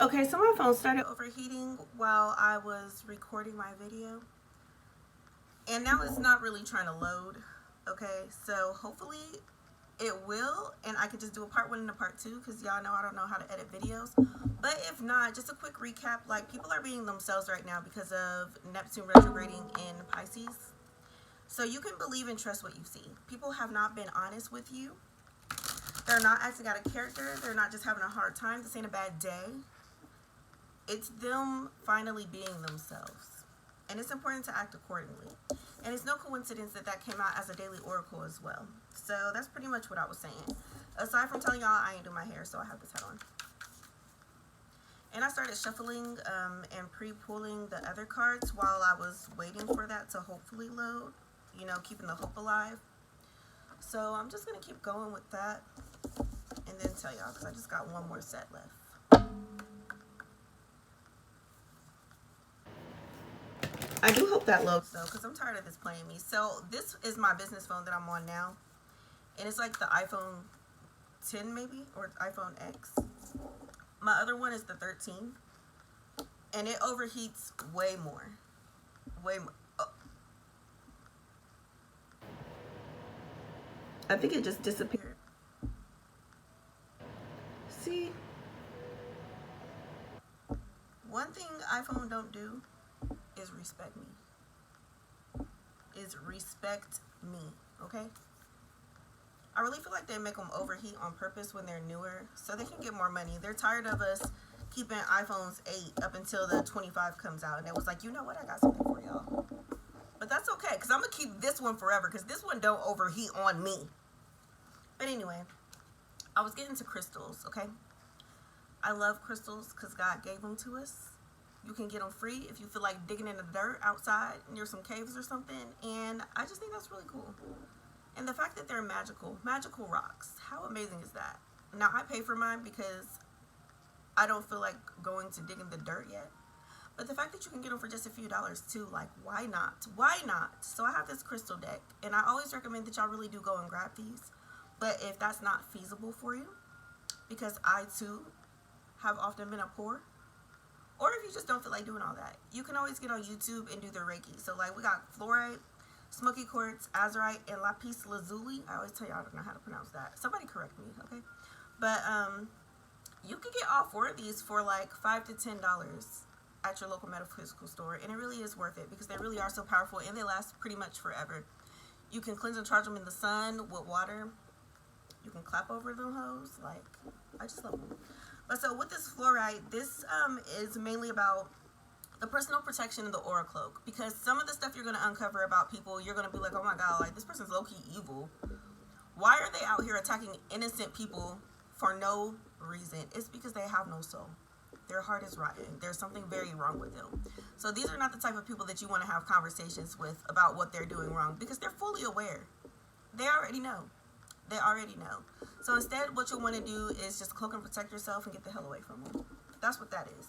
Okay, so my phone started overheating while I was recording my video, and now it's not really trying to load. Okay, so hopefully it will, and I could just do a part 1 and a part 2 because y'all know I don't know how to edit videos. But if not, just a quick recap. Like, people are being themselves right now because of Neptune retrograding in Pisces. So you can believe and trust what you see. People have not been honest with you. They're not acting out of character. They're not just having a hard time. This ain't a bad day. It's them finally being themselves. And it's important to act accordingly. And it's no coincidence that that came out as a daily oracle as well. So that's pretty much what I was saying. Aside from telling y'all I ain't do my hair, so I have this hat on. And I started shuffling and pre-pulling the other cards while I was waiting for that to hopefully load. You know, keeping the hope alive. So I'm just going to keep going with that. And then tell y'all, because I just got one more set left. I do hope that loads though, because I'm tired of this playing me. So this is my business phone that I'm on now. And it's like the iPhone 10 maybe, or iPhone X. My other one is the 13. And it overheats way more. Way more. Oh. I think it just disappeared. See? One thing iPhone don't do is respect me. Okay? I really feel like they make them overheat on purpose when they're newer so they can get more money. They're tired of us keeping iPhones 8 up until the 25 comes out, and it was like, you know what, I got something for y'all. But that's okay, because I'm going to keep this one forever, because this one don't overheat on me. But anyway, I was getting to crystals, okay? I love crystals because God gave them to us. You can get them free if you feel like digging in the dirt outside near some caves or something. And I just think that's really cool. And the fact that they're magical rocks. How amazing is that? Now, I pay for mine because I don't feel like going to dig in the dirt yet. But the fact that you can get them for just a few dollars too, like, why not? Why not? So I have this crystal deck. And I always recommend that y'all really do go and grab these. But if that's not feasible for you, because I too have often been a poor, or if you just don't feel like doing all that, you can always get on YouTube and do the Reiki. So like, we got fluorite, smoky quartz, azurite, and lapis lazuli. I always tell you I don't know how to pronounce that. Somebody correct me, okay? But you can get all 4 of these for like $5 to $10 at your local metaphysical store, and it really is worth it because they really are so powerful and they last pretty much forever. You can cleanse and charge them in the sun with water. You can clap over them hoes. Like, I just love them. But so with this fluorite, this is mainly about the personal protection of the aura cloak, because some of the stuff you're going to uncover about people, you're going to be like, oh my god, like, this person's low-key evil. Why are they out here attacking innocent people for no reason? It's because they have no soul. Their heart is rotten. There's something very wrong with them. So these are not the type of people that you want to have conversations with about what they're doing wrong, because they're fully aware. They already know. They already know. So instead, what you'll want to do is just cloak and protect yourself and get the hell away from them. That's what that is.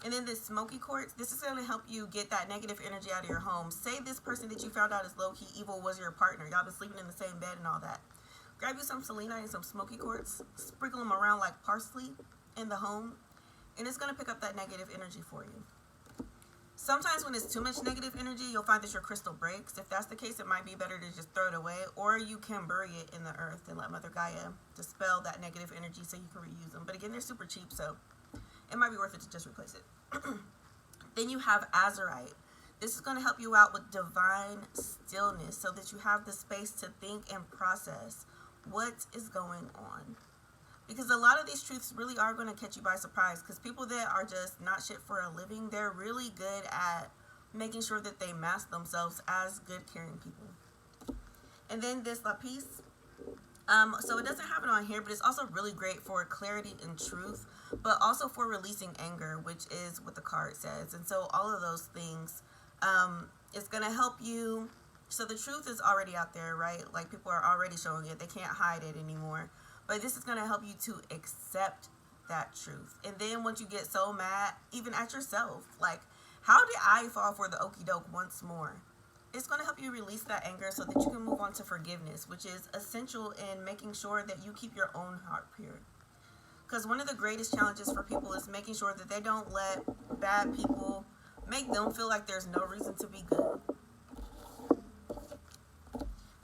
And then this smoky quartz, this is going to help you get that negative energy out of your home. Say this person that you found out is low-key evil was your partner. Y'all been sleeping in the same bed and all that. Grab you some selenite and some smoky quartz. Sprinkle them around like parsley in the home. And it's going to pick up that negative energy for you. Sometimes when it's too much negative energy, you'll find that your crystal breaks. If that's the case, it might be better to just throw it away, or you can bury it in the earth and let Mother Gaia dispel that negative energy so you can reuse them. But again, they're super cheap, so it might be worth it to just replace it. Then you have azurite. This is going to help you out with divine stillness so that you have the space to think and process what is going on. Because a lot of these truths really are going to catch you by surprise, because people that are just not shit for a living, they're really good at making sure that they mask themselves as good, caring people. And then this lapis, so it doesn't have it on here, but it's also really great for clarity and truth, but also for releasing anger, which is what the card says. And so all of those things, it's going to help you. So the truth is already out there, right? Like, people are already showing it. They can't hide it anymore. But this is going to help you to accept that truth. And then once you get so mad, even at yourself, like, how did I fall for the okie doke once more? It's going to help you release that anger so that you can move on to forgiveness, which is essential in making sure that you keep your own heart pure. Because one of the greatest challenges for people is making sure that they don't let bad people make them feel like there's no reason to be good.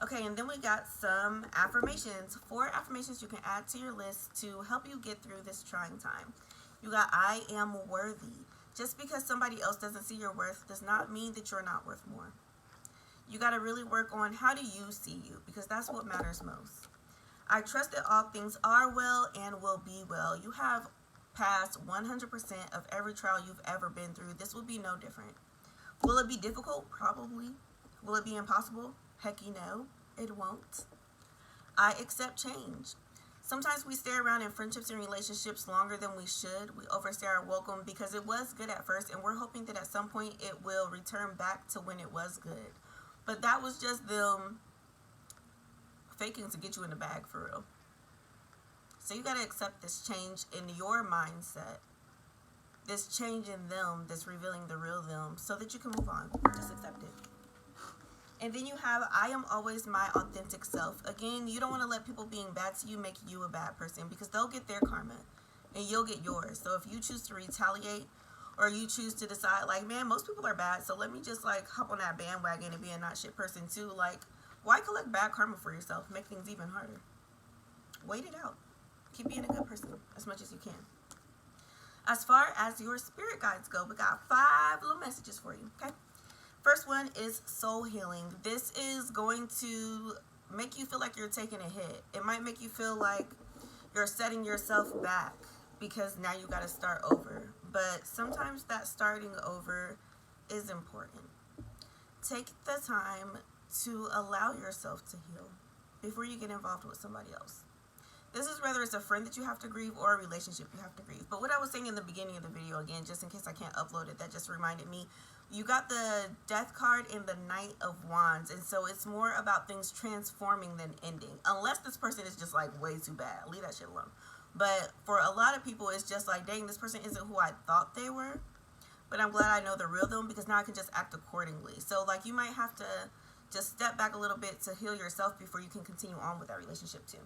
Okay, and then we got some affirmations. 4 affirmations you can add to your list to help you get through this trying time. You got, I am worthy. Just because somebody else doesn't see your worth does not mean that you're not worth more. You got to really work on how do you see you, because that's what matters most. I trust that all things are well and will be well. You have passed 100% of every trial you've ever been through. This will be no different. Will it be difficult? Probably. Will it be impossible? Heck no, it won't. I accept change. Sometimes we stay around in friendships and relationships longer than we should. We overstay our welcome because it was good at first, and we're hoping that at some point it will return back to when it was good. But that was just them faking to get you in the bag for real. So you got to accept this change in your mindset, this change in them that's revealing the real them, so that you can move on. Just accept it. And then you have, I am always my authentic self. Again, you don't want to let people being bad to you make you a bad person, because they'll get their karma and you'll get yours. So if you choose to retaliate, or you choose to decide like, man, most people are bad, so let me just like hop on that bandwagon and be a not shit person too. Like, why collect bad karma for yourself? Make things even harder. Wait it out. Keep being a good person as much as you can. As far as your spirit guides go, we got 5 little messages for you, okay? First one is soul healing. This is going to make you feel like you're taking a hit. It might make you feel like you're setting yourself back because now you got to start over. But sometimes that starting over is important. Take the time to allow yourself to heal before you get involved with somebody else. This is whether it's a friend that you have to grieve or a relationship you have to grieve. But what I was saying in the beginning of the video, again, just in case I can't upload it, that just reminded me, you got the Death card and the Knight of Wands. And so it's more about things transforming than ending. Unless this person is just like way too bad. Leave that shit alone. But for a lot of people, it's just like, dang, this person isn't who I thought they were. But I'm glad I know the real them, because now I can just act accordingly. So like, you might have to just step back a little bit to heal yourself before you can continue on with that relationship too.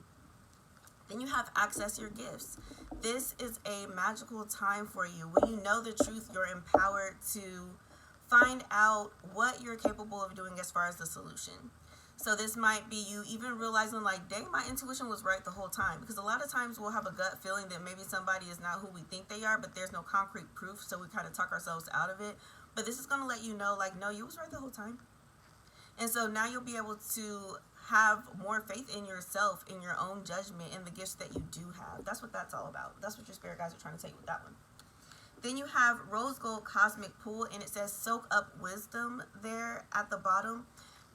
Then you have access your gifts. This is a magical time for you. When you know the truth, you're empowered to find out what you're capable of doing as far as the solution. So this might be you even realizing like, dang, my intuition was right the whole time. Because a lot of times we'll have a gut feeling that maybe somebody is not who we think they are, but there's no concrete proof, so we kind of talk ourselves out of it. But this is going to let you know, like, no, you was right the whole time. And so now you'll be able to have more faith in yourself, in your own judgment, and the gifts that you do have. That's what that's all about. That's what your spirit guides are trying to tell you with that one. Then you have Rose Gold Cosmic Pool, and it says soak up wisdom there at the bottom.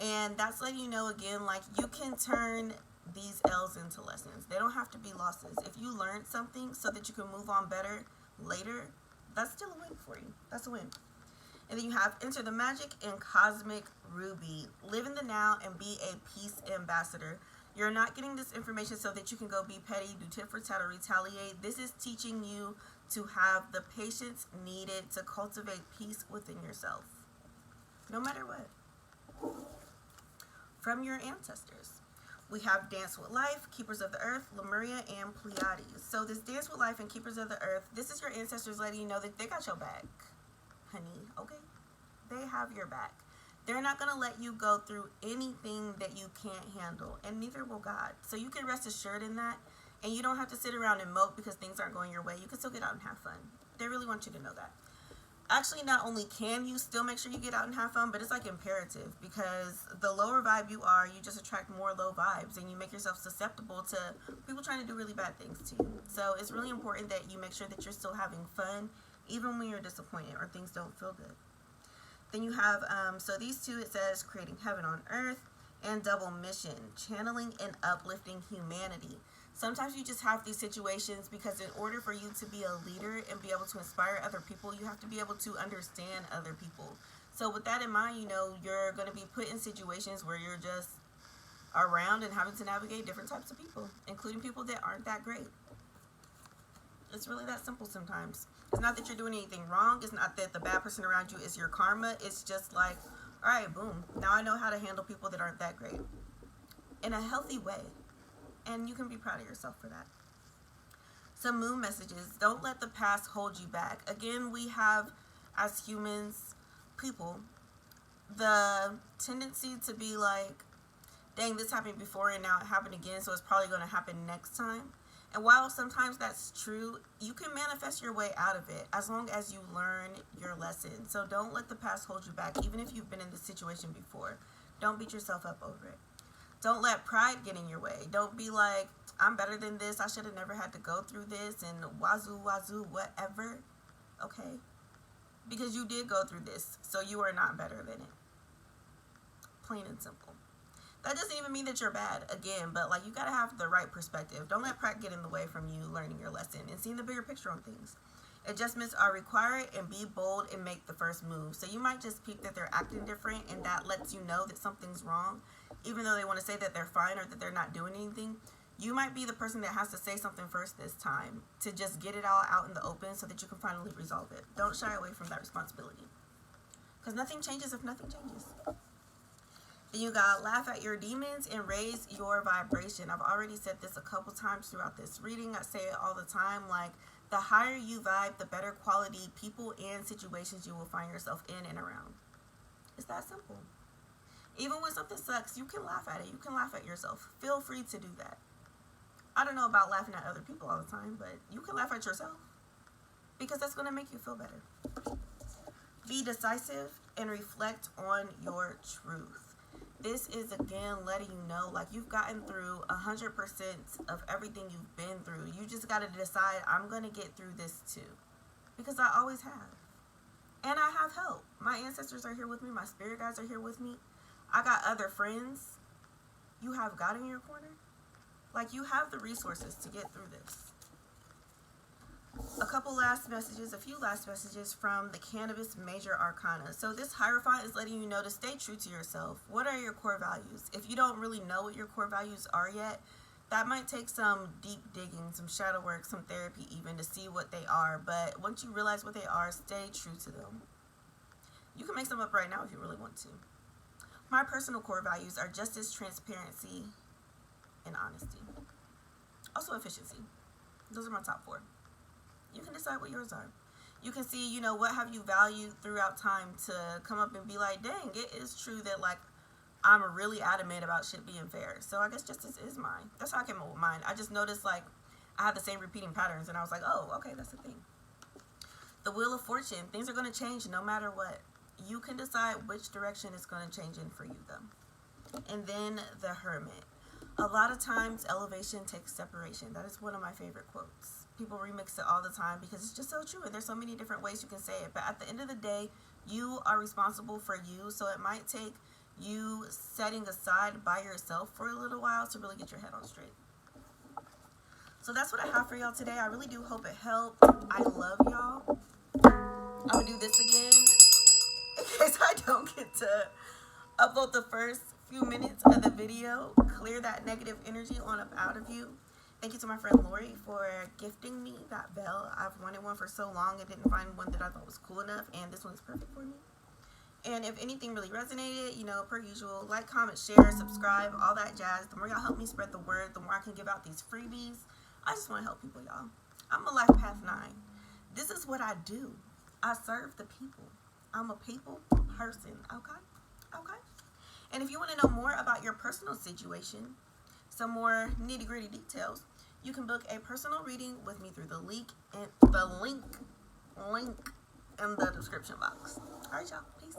And that's letting you know, again, like, you can turn these L's into lessons. They don't have to be losses. If you learned something so that you can move on better later, that's still a win for you. That's a win. And then you have Enter the Magic and Cosmic Ruby. Live in the now and be a peace ambassador. You're not getting this information so that you can go be petty, do tit for tat, or retaliate. This is teaching you to have the patience needed to cultivate peace within yourself, no matter what. From your ancestors, we have Dance with Life, Keepers of the Earth, Lemuria, and Pleiades. So this Dance with Life and Keepers of the Earth, this is your ancestors letting you know that they got your back, honey, okay? They have your back. They're not going to let you go through anything that you can't handle, and neither will God. So you can rest assured in that, and you don't have to sit around and mope because things aren't going your way. You can still get out and have fun. They really want you to know that. Actually, not only can you still make sure you get out and have fun, but it's like imperative, because the lower vibe you are, you just attract more low vibes, and you make yourself susceptible to people trying to do really bad things to you. So it's really important that you make sure that you're still having fun, even when you're disappointed or things don't feel good. Then you have, so these two, it says creating heaven on earth and double mission, channeling and uplifting humanity. Sometimes you just have these situations because in order for you to be a leader and be able to inspire other people, you have to be able to understand other people. So with that in mind, you know, you're going to be put in situations where you're just around and having to navigate different types of people, including people that aren't that great. It's really that simple sometimes. It's not that you're doing anything wrong. It's not that the bad person around you is your karma. It's just like, all right, boom. Now I know how to handle people that aren't that great in a healthy way. And you can be proud of yourself for that. Some moon messages. Don't let the past hold you back. Again, we have, as humans, people, the tendency to be like, dang, this happened before and now it happened again, so it's probably going to happen next time. And while sometimes that's true, you can manifest your way out of it as long as you learn your lesson. So don't let the past hold you back, even if you've been in this situation before. Don't beat yourself up over it. Don't let pride get in your way. Don't be like, I'm better than this. I should have never had to go through this and wazoo, whatever. Okay? Because you did go through this, so you are not better than it. Plain and simple. That doesn't even mean that you're bad, again, but like, you gotta have the right perspective. Don't let pride get in the way from you learning your lesson and seeing the bigger picture on things. Adjustments are required, and be bold and make the first move. So you might just peep that they're acting different, and that lets you know that something's wrong, even though they want to say that they're fine or that they're not doing anything. You might be the person that has to say something first this time to just get it all out in the open so that you can finally resolve it. Don't shy away from that responsibility, because nothing changes if nothing changes. Then you gotta laugh at your demons and raise your vibration. I've already said this a couple times throughout this reading. I say it all the time, like, the higher you vibe, the better quality people and situations you will find yourself in and around. It's that simple. Even when something sucks, you can laugh at it. You can laugh at yourself. Feel free to do that. I don't know about laughing at other people all the time, but you can laugh at yourself, because that's going to make you feel better. Be decisive and reflect on your truth. This is, again, letting you know, like, you've gotten through 100% of everything you've been through. You just got to decide, I'm going to get through this too. Because I always have. And I have help. My ancestors are here with me. My spirit guides are here with me. I got other friends. You have God in your corner. Like, you have the resources to get through this. A few last messages from the Cannabis Major Arcana. So this Hierophant is letting you know to stay true to yourself. What are your core values? If you don't really know what your core values are yet, that might take some deep digging, some shadow work, some therapy even, to see what they are. But once you realize what they are, stay true to them. You can make some up right now if you really want to. My personal core values are justice, transparency, and honesty. Also efficiency. Those are my top 4. You can decide what yours are. You can see, what have you valued throughout time to come up and be like, dang, it is true that, like, I'm really adamant about shit being fair. So I guess justice is mine. That's how I came up with mine. I just noticed, like, I had the same repeating patterns, and I was like, oh, okay, that's the thing. The Wheel of Fortune. Things are going to change no matter what. You can decide which direction it's going to change in for you, though. And then the Hermit. A lot of times, elevation takes separation. That is one of my favorite quotes. People remix it all the time because it's just so true, and there's so many different ways you can say it. But at the end of the day, you are responsible for you, so it might take you setting aside by yourself for a little while to really get your head on straight. So that's what I have for y'all today. I really do hope it helped. I love y'all. I'm gonna do this again in case I don't get to upload the first few minutes of the video. Clear that negative energy on up out of you. Thank you to my friend Lori for gifting me that bell. I've wanted one for so long and didn't find one that I thought was cool enough, and this one's perfect for me. And if anything really resonated, per usual, like, comment, share, subscribe, all that jazz. The more y'all help me spread the word, the more I can give out these freebies. I just want to help people, y'all. I'm a Life Path 9. This is what I do. I serve the people. I'm a people person, okay? Okay? And if you want to know more about your personal situation, some more nitty-gritty details, you can book a personal reading with me through the link in the description box. All right, y'all. Peace.